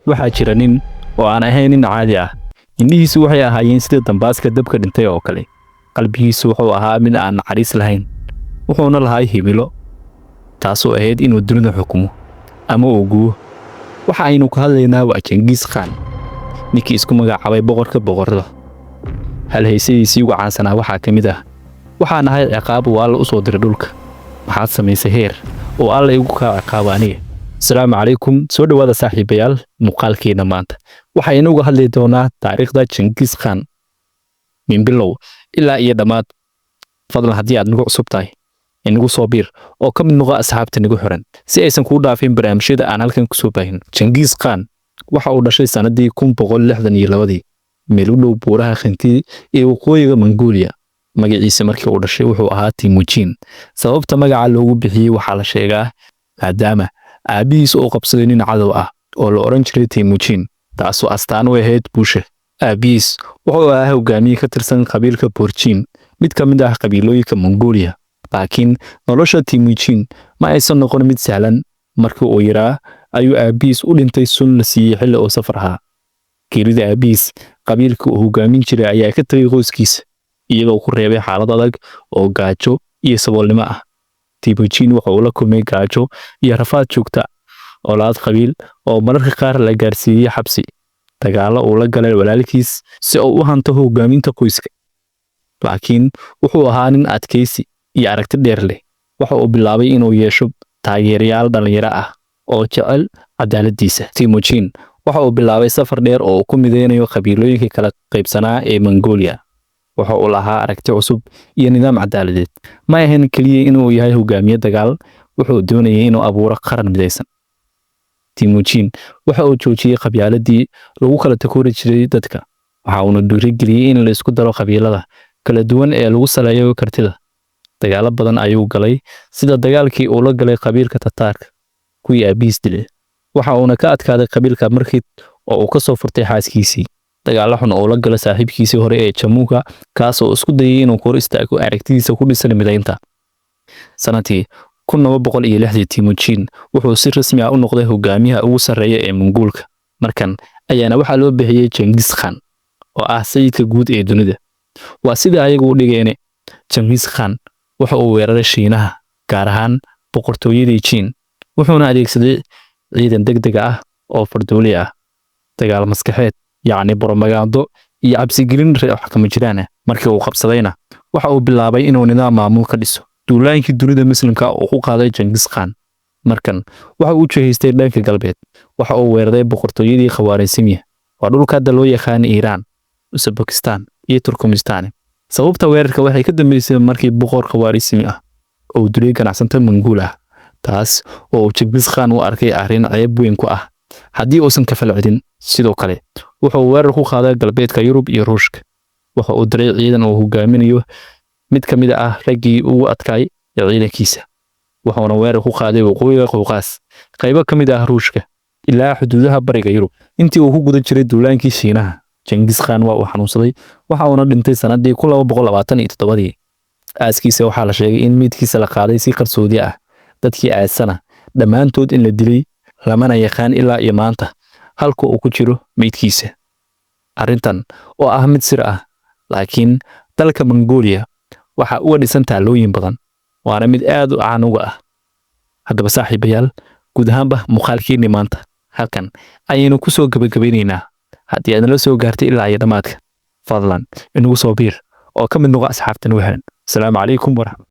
waxaa jira nin oo aan ahayn nin caadi ah. Indhihiisu waxay ahaayeen sida dambaaska dabka dhintay oo kale. Qalbigiisu wuxuu ahaa mid aan naxariis lahayn. Wuxuuna lahaa himilo, taasoo ahayd inuu dunida xukumo ama uu gubo. Waxa aynu ka hadlaynaa waa Genghis Khan, ninkii isku magacaabay boqorka boqorada. Hal heesihiisii ugu caansanaa waxaa ka mid ah: waxaan ahay ciqaab oo Alle u soo diray dhulka. Maxaad samaysay heer oo Alle igu kaa ciqaaba aniga? Asalaamu calaykum, soo dhawaada saaxiibayaal muuqaalkeena maanta. Waxaynu uga hadli doonaa taariikhda Genghis Khan min bilow ilaa iyo dhammaad. Fadlan haddii aad nagu cusub tahay, inagu soo biir oo ka mid noqo asxaabta nagu xiran si aysan kuu dhaafin barnaamijyada aan halkan ku soo baahin. Genghis Khan waxa uu dhashay sanadii 1162 meel u dhow buuraha Khinti ee waqooyiga Mongolia. Magaciisa markii uu dhashay wuxuu ahaa Temujin. Sababta magaca loogu bixiyay waxaa la sheegaa maadaama aabihiis uu qabsaday nin cadow ah oo la oran jiray Temujin, taasoo astaan u ahayd guusha. Aabihiis wuxuu ahaa hogaamiye ka tirsan qabiilka Borjin, mid ka mid ah qabiilooyinka Mongolia. Laakiin nolosha Temujin ma aysan noqon mid sahlan. Markii uu yaraa ayuu aabihiis u dhintay sun la siiyay xilli uu safar ahaa. Geerida aabihiis, qabiilka uu hogaamin jiray ayaa ka tagay qoyskiisa, iyagoo ku reebay xaalad adag oo gaajo iyo saboolnimo ah. Temujin wuxuu la kulmay gaajo iyo rafaad joogta oo laad qabiil oo mararka qaar la gaarsiiyay xabsi. Dagaalo uu la galay walaalkiis si uu u hanto hogaaminta qoyska. Laakiin wuxuu ahaa nin adkaysi iyo aragti dheer leh. Waxa uu bilaabay inuu yeesho taageerayaal dhalinyaro ah oo jecel cadaaladiisa. Temujin waxa uu bilaabay safar dheer oo uu ku mideynayo qabiilooyinka kala qaybsanaa ee Mongolia. Waxa uu lahaa aragti cusub iyo nidaam cadaaladeed. Ma ahayn kaliya inuu yahay hogaamiye dagaal, wuxuu doonayay inuu abuuro qaran midaysan. Temujin waxa uu joojiyay qabyaaladii lagu kala takoori jiray dadka. Waxa uu dhiirigeliyay in la isku daro qabiilada kala duwan ee lagu saleeyo kartida. Dagaalo badan ayuu galay, sida dagaalkii uu la galay qabiilka Tatarka, kuwii aabihiis dilay. Waxa uuna ka adkaaday qabiilka markii uu ka soo furtay xaaskiisii. Dagaalo xun oo la galay saaxiibkiisii hore ee Jamuka, kaas oo isku dayay inuu kor istaago aragtidiisa ku dhisan mideynta. Sanadii 1906 Temujin wuxuu si rasmi ah u noqday hogaamiyaha ugu sarreeya ee Mongoolka. Markan ayaana waxaa loo bixiyay Genghis Khan oo ah sayidka guud ee dunida. Waa sida ayagu u dhigeen. Genghis Khan waxa uu weeraray Shiinaha, gaar ahaan boqortooyadii Qin. Wuxuuna adeegsaday ciidan degdeg ah oo fardooli ah, dagaal maskaxeed, yacni propaganda iyo cabsigelin xukuma jiraan. Markii uu qabsadayna waxa uu bilaabay inuu nidaam maamul ka dhiso. Duulaankii dunida Muslimka uu ku qaaday Genghis Khan markan waxa uu jeestay dhanka galbeed. Waxa uu weeraray boqortooyadii Khwarezmiya, waa dhulka hadda loo yaqaan Iran, Uzbekistan iyo Turkmenistan. Sababta weerarka waxay ka dambeysay markii boqor Khwarezmi ah oo dilay ganacsata Mongool ah, taas oo Genghis Khan u arkay arrin ceeb weyn ku ah haddii uusan ka falcelin. Sidoo kale wuxuu weerar ku qaaday galbeedka Yurub iyo Ruushka. Waxa uu diray ciidan uu hogaaminayo mid ka mid ah raggii ugu adkaay ciidankiisa. Wuxuuna weerar ku qaaday waqooyiga Qowqaas, qaybo ka mid ah Ruushka, ilaa xuduudaha bariga Yurub. Intii uu ku guda jiray duulaankii Shiinaha, Genghis Khan waa uu xanuunsaday, waxa uuna dhintay sanadii 1227. Aaskiisa waxaa la sheegay in meydkiisa la qaaday si qarsoodi ah. Dadkii aadsana dhammaantood in la dilay, lamana yaqaan ilaa iyo maanta halka uu ku jiro meydkiisa. Arrintan oo ah mid sir ah, laakiin dalka Mongolia waxa uu dhisan taalooyin badan, waana mid aad u caan uga ah. Haddaba saaxiibayaal, guud ahaanba muuqaalkeennii maanta halkan ayaynu ku soo gabagabaynaynaa. Haddii aad nala soo gaartay ilaa iyo dhammaadka, fadlan inagu soo biir oo ka mid noqo asxaabta nagu xiran. Asalaamu calaykum waraxmatullahi